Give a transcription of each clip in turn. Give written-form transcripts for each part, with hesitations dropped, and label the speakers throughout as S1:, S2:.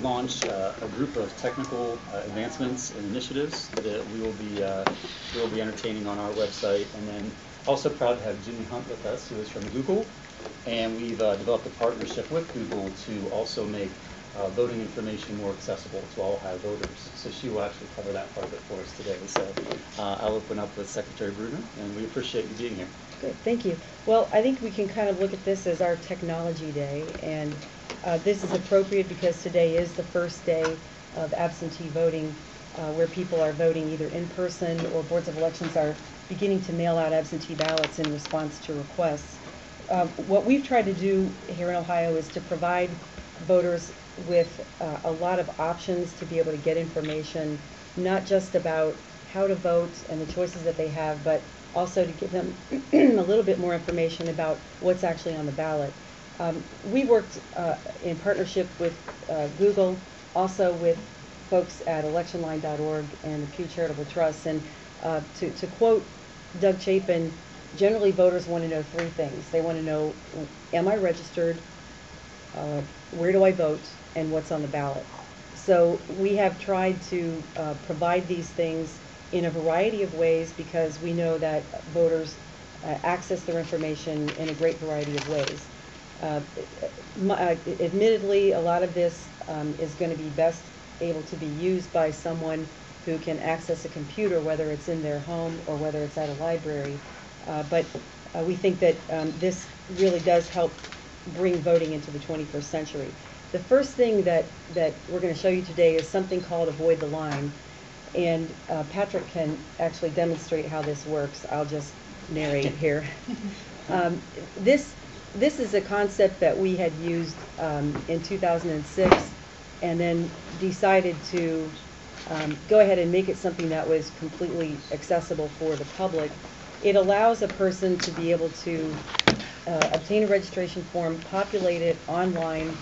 S1: launch a group of technical advancements and initiatives that we will be entertaining on our website. And then also proud to have Jimmy Hunt with us, who is from Google, and we've developed a partnership with Google to also make voting information more accessible to all Ohio voters. So she will actually cover that part of it for us today. So I'll open up with Secretary Brunner, and we appreciate you being here.
S2: Good, thank you. Well, I think we can kind of look at this as our technology day, and this is appropriate because today is the first day of absentee voting, where people are voting either in person or boards of elections are beginning to mail out absentee ballots in response to requests. What we've tried to do here in Ohio is to provide voters with a lot of options to be able to get information, not just about how to vote and the choices that they have, but also to give them a little bit more information about what's actually on the ballot. We worked in partnership with Google, also with folks at electionline.org and the Pew Charitable Trust. And to quote Doug Chapin, generally voters want to know three things. They want to know, am I registered? Where do I vote? And what's on the ballot? So we have tried to provide these things in a variety of ways because we know that voters access their information in a great variety of ways. Admittedly, a lot of this is going to be best able to be used by someone who can access a computer, whether it's in their home or whether it's at a library. But we think that this really does help bring voting into the 21st century. The first thing that we're going to show you today is something called Avoid the Line. And Patrick can actually demonstrate how this works. I'll just narrate here. This is a concept that we had used in 2006 and then decided to go ahead and make it something that was completely accessible for the public. It allows a person to be able to obtain a registration form, populate it online,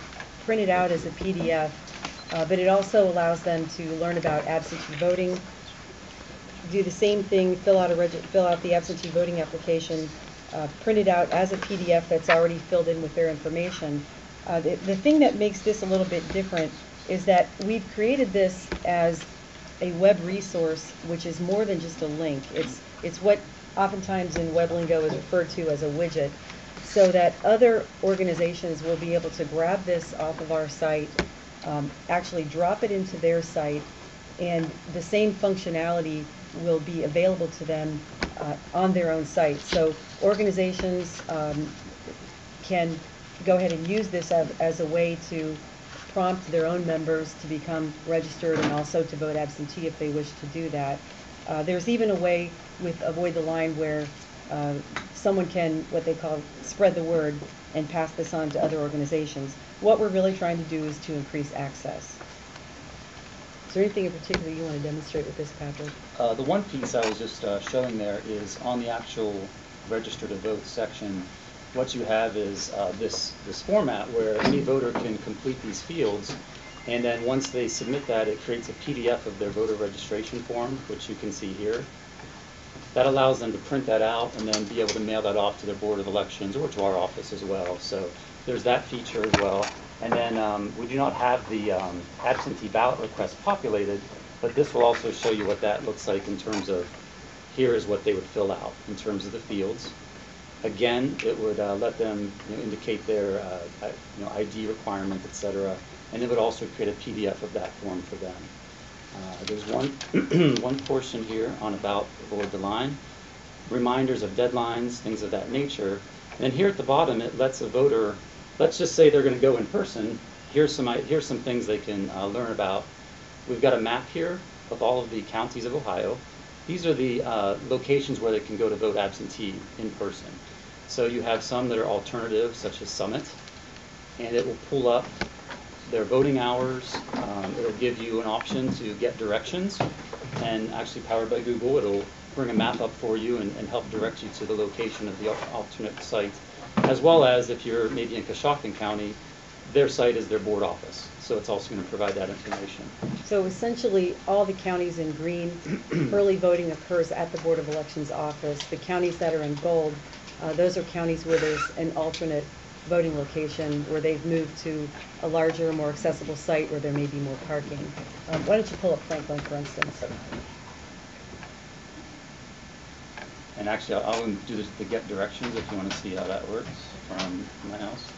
S2: print it out as a PDF, but it also allows them to learn about absentee voting, do the same thing, fill out the absentee voting application, print it out as a PDF that's already filled in with their information. The thing that makes this a little bit different is that we've created this as a web resource, which is more than just a link. It's what oftentimes in web lingo is referred to as a widget, so that other organizations will be able to grab this off of our site, actually drop it into their site, and the same functionality will be available to them on their own site. So organizations can go ahead and use this as a way to prompt their own members to become registered and also to vote absentee if they wish to do that. There's even a way with Avoid the Line where someone can, what they call, spread the word and pass this on to other organizations. What we're really trying to do is to increase access. Is there anything in particular you want to demonstrate with this, Patrick?
S1: The one piece I was just showing there is on the actual register to vote section. What you have is this format where any voter can complete these fields, and then once they submit that, it creates a PDF of their voter registration form, which you can see here. That allows them to print that out and then be able to mail that off to their Board of Elections or to our office as well. So there's that feature as well. And then we do not have the absentee ballot request populated, but this will also show you what that looks like in terms of, here is what they would fill out in terms of the fields. Again, it would let them indicate their ID requirement, etc. And it would also create a PDF of that form for them. There's one portion here on about Avoid the Line, reminders of deadlines, things of that nature. And then here at the bottom, it lets a voter, let's just say they're going to go in person. Here's some things they can learn about. We've got a map here of all of the counties of Ohio. These are the locations where they can go to vote absentee in person. So you have some that are alternative, such as Summit, and it will pull up their voting hours. It'll give you an option to get directions, and actually powered by Google, it'll bring a map up for you and help direct you to the location of the alternate site, as well as if you're maybe in Coshocton County, their site is their board office. So it's also going to provide that information.
S2: So essentially, all the counties in green, early voting occurs at the Board of Elections office. The counties that are in gold, those are counties where there's an alternate voting location where they've moved to a larger, more accessible site where there may be more parking. Why don't you pull up Franklin, for instance?
S1: And actually, I'll do the get directions if you want to see how that works from my house.